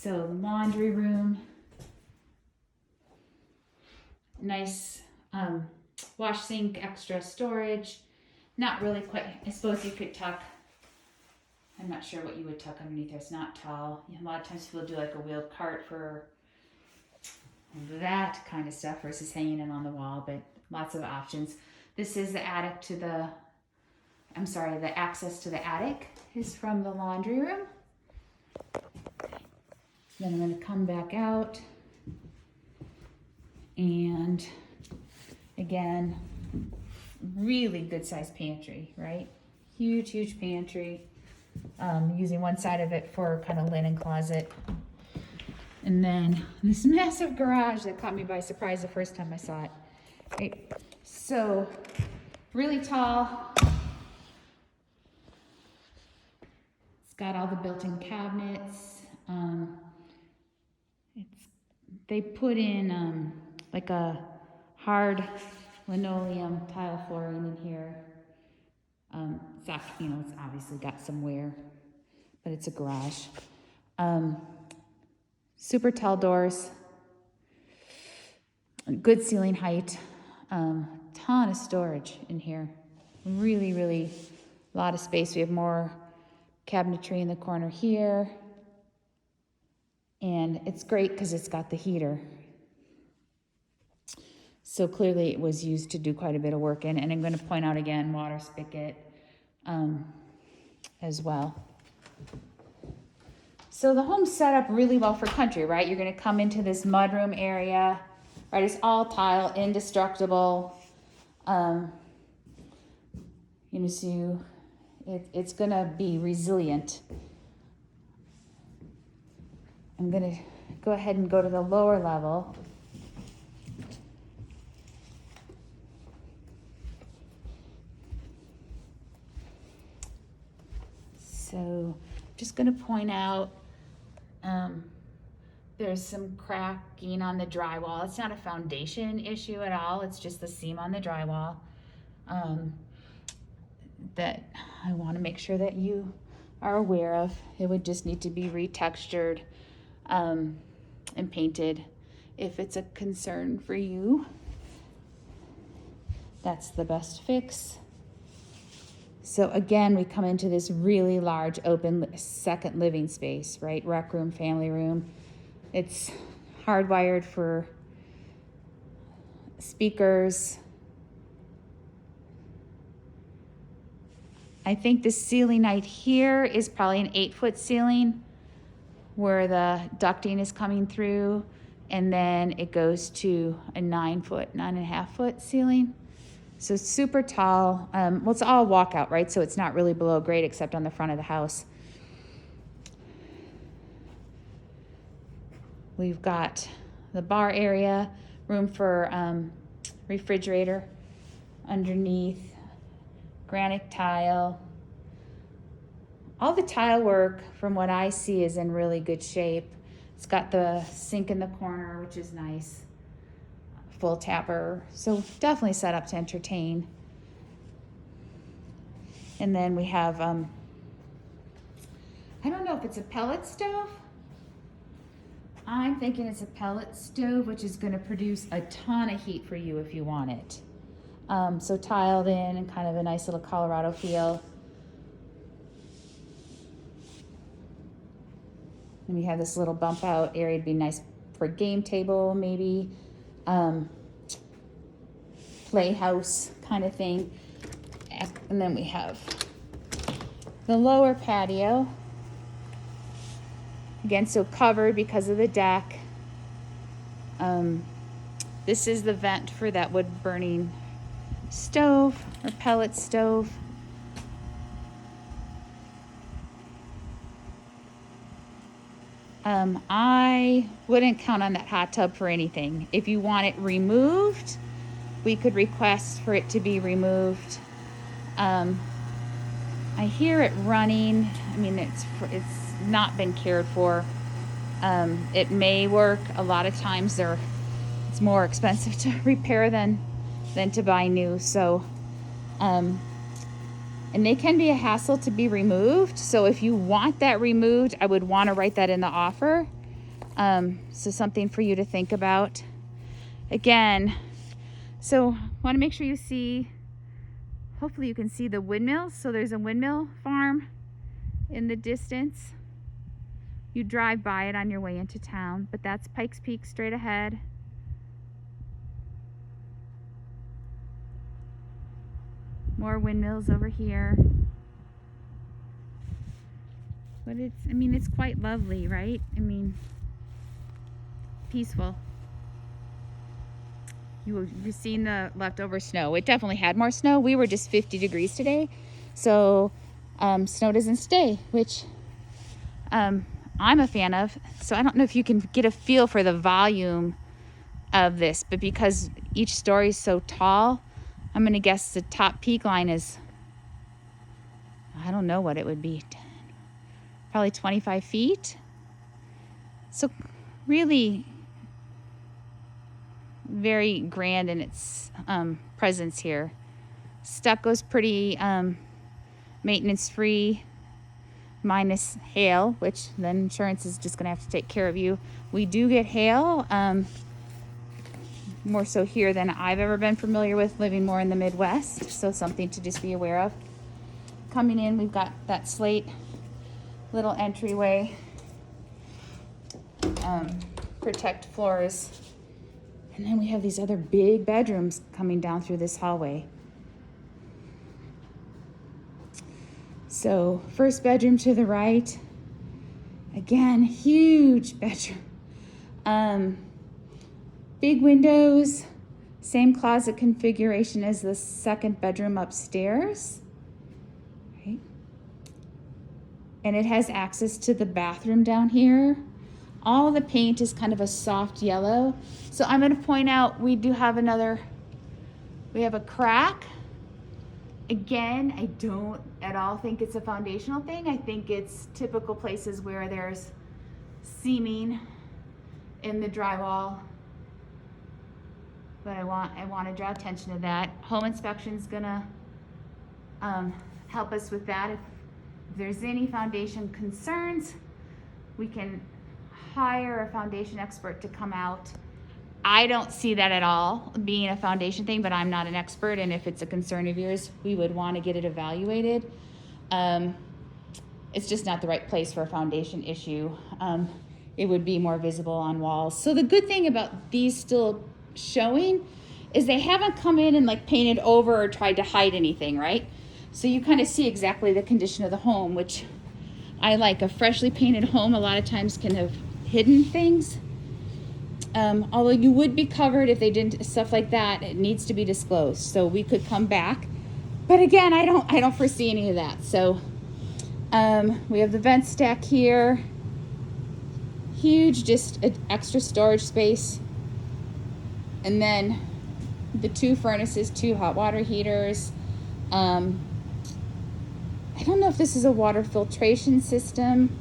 So laundry room, nice wash sink, extra storage. Not really quite, I suppose you could tuck, I'm not sure what you would tuck underneath there. It's not tall. A lot of times people do like a wheeled cart for that kind of stuff versus hanging it on the wall, but lots of options. This is the attic to the, I'm sorry, the access to the attic is from the laundry room. Then I'm going to come back out, and again, really good sized pantry, right? Huge pantry. Using one side of it for kind of linen closet. And then this massive garage that caught me by surprise the first time I saw it. Right? So really tall. It's got all the built-in cabinets. They put in like a hard linoleum tile flooring in here. It's obviously got some wear, but it's a garage. Super tall doors, good ceiling height, ton of storage in here. Really a lot of space. We have more cabinetry in the corner here, and it's great because it's got the heater. So clearly it was used to do quite a bit of work in, and I'm going to point out again, water spigot as well. So the home's set up really well for country, right? You're going to come into this mudroom area, right? It's all tile, indestructible. So it's going to be resilient. I'm going to go ahead and go to the lower level. So just going to point out there's some cracking on the drywall. It's not a foundation issue at all. It's just the seam on the drywall that I want to make sure that you are aware of. It would just need to be retextured and painted if it's a concern for you. That's the best fix. So again, we come into this really large open second living space, right? Rec room, family room. It's hardwired for speakers. I think the ceiling height here is probably an 8-foot ceiling where the ducting is coming through, and then it goes to a 9.5-foot ceiling. So super tall. Well, it's all walkout, right? So it's not really below grade except on the front of the house. We've got the bar area, room for refrigerator underneath, granite tile. All the tile work, from what I see, is in really good shape. It's got the sink in the corner, which is nice. Full tapper, so definitely set up to entertain. And then we have, I don't know if it's a pellet stove. I'm thinking it's a pellet stove, which is going to produce a ton of heat for you if you want it. So tiled in and kind of a nice little Colorado feel. And we have this little bump out area. It'd be nice for a game table, maybe. Playhouse kind of thing. And then we have the lower patio. Again, so covered because of the deck. This is the vent for that wood burning stove or pellet stove. I wouldn't count on that hot tub for anything. If you want it removed, we could request for it to be removed. I hear it running. I mean, it's not been cared for. It may work. A lot of times it's more expensive to repair than to buy new. So, and they can be a hassle to be removed. So if you want that removed, I would want to write that in the offer. So something for you to think about. Again, so want to make sure you see, hopefully you can see the windmills. So there's a windmill farm in the distance. You drive by it on your way into town, but that's Pikes Peak straight ahead. More windmills over here. But it's quite lovely, right? Peaceful. You've seen the leftover snow. It definitely had more snow. We were just 50 degrees today. So snow doesn't stay, which I'm a fan of. So I don't know if you can get a feel for the volume of this, but because each story is so tall, I'm going to guess the top peak line is, I don't know what it would be, probably 25 feet. So really very grand in its presence here. Stucco's pretty maintenance free, minus hail, which then insurance is just gonna have to take care of you. We do get hail, more so here than I've ever been familiar with, living more in the Midwest, so something to just be aware of. Coming in, we've got that slate little entryway, protect floors, and then we have these other big bedrooms coming down through this hallway. So first bedroom to the right, again, huge bedroom. Big windows, same closet configuration as the second bedroom upstairs. Right? And it has access to the bathroom down here. All the paint is kind of a soft yellow. So I'm going to point out we have a crack. Again, I don't at all think it's a foundational thing. I think it's typical places where there's seaming in the drywall. But I want to draw attention to that. Home inspection's gonna help us with that. If there's any foundation concerns, we can hire a foundation expert to come out. I don't see that at all being a foundation thing, but I'm not an expert, and if it's a concern of yours, we would want to get it evaluated. It's just not the right place for a foundation issue. It would be more visible on walls. So the good thing about these still showing is they haven't come in and like painted over or tried to hide anything, right? So you kind of see exactly the condition of the home, which I like. A freshly painted home a lot of times can have hidden things. Although you would be covered if they didn't, stuff like that, it needs to be disclosed. So we could come back. But again, I don't foresee any of that. So we have the vent stack here. Huge, just an extra storage space. And then the 2 furnaces, 2 hot water heaters. I don't know if this is a water filtration system.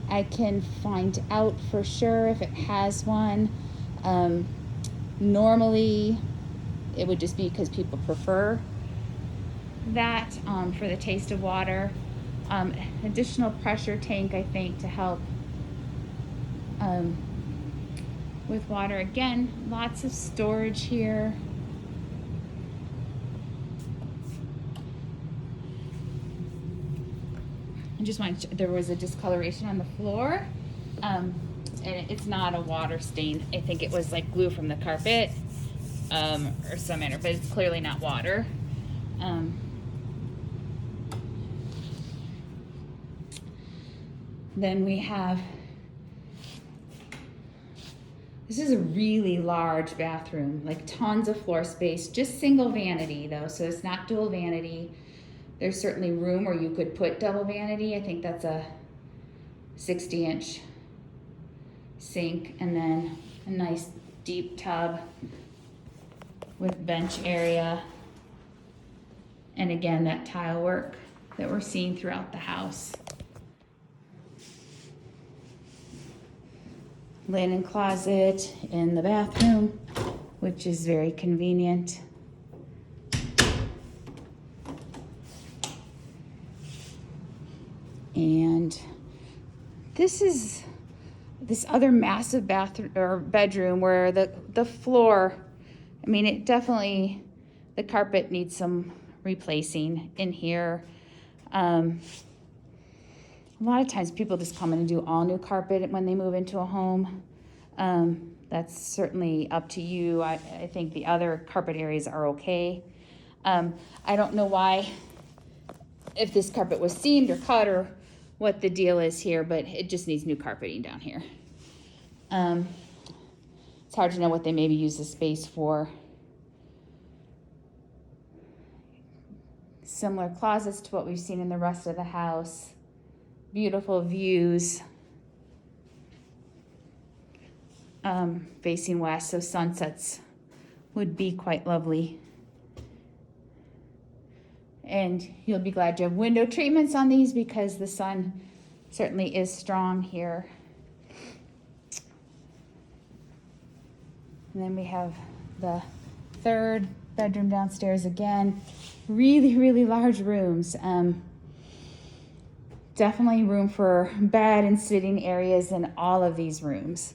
I can find out for sure if it has one. Normally, it would just be because people prefer that for the taste of water. Additional pressure tank, I think, to help with water. Again, lots of storage here. I just wanted to, there was a discoloration on the floor, and it's not a water stain. I think it was like glue from the carpet or some manner, but it's clearly not water. Then we have, this is a really large bathroom, like tons of floor space, just single vanity though, so it's not dual vanity. There's certainly room where you could put double vanity. I think that's a 60-inch sink, and then a nice deep tub with bench area. And again, that tile work that we're seeing throughout the house. Linen closet in the bathroom, which is very convenient. And this is this other massive bathroom or bedroom where the floor, I mean, it definitely, the carpet needs some replacing in here. A lot of times people just come in and do all new carpet when they move into a home. That's certainly up to you. I think the other carpet areas are okay. I don't know why, if this carpet was seamed or cut or what the deal is here, but it just needs new carpeting down here. It's hard to know what they maybe use the space for. Similar closets to what we've seen in the rest of the house. Beautiful views. Facing west, so sunsets would be quite lovely. And you'll be glad you have window treatments on these because the sun certainly is strong here. And then we have the third bedroom downstairs again. Really, really large rooms. Definitely room for bed and sitting areas in all of these rooms.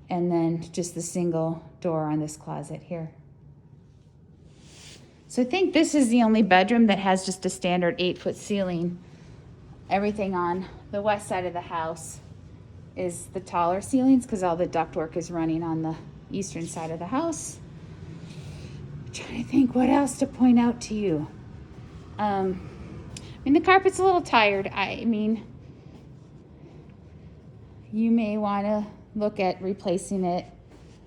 And then just the single door on this closet here. So I think this is the only bedroom that has just a standard 8-foot ceiling. Everything on the west side of the house is the taller ceilings because all the ductwork is running on the eastern side of the house. I'm trying to think what else to point out to you. I mean, the carpet's a little tired. I mean, you may want to look at replacing it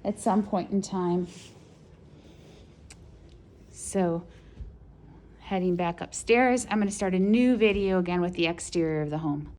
at some point in time. So, heading back upstairs, I'm going to start a new video again with the exterior of the home.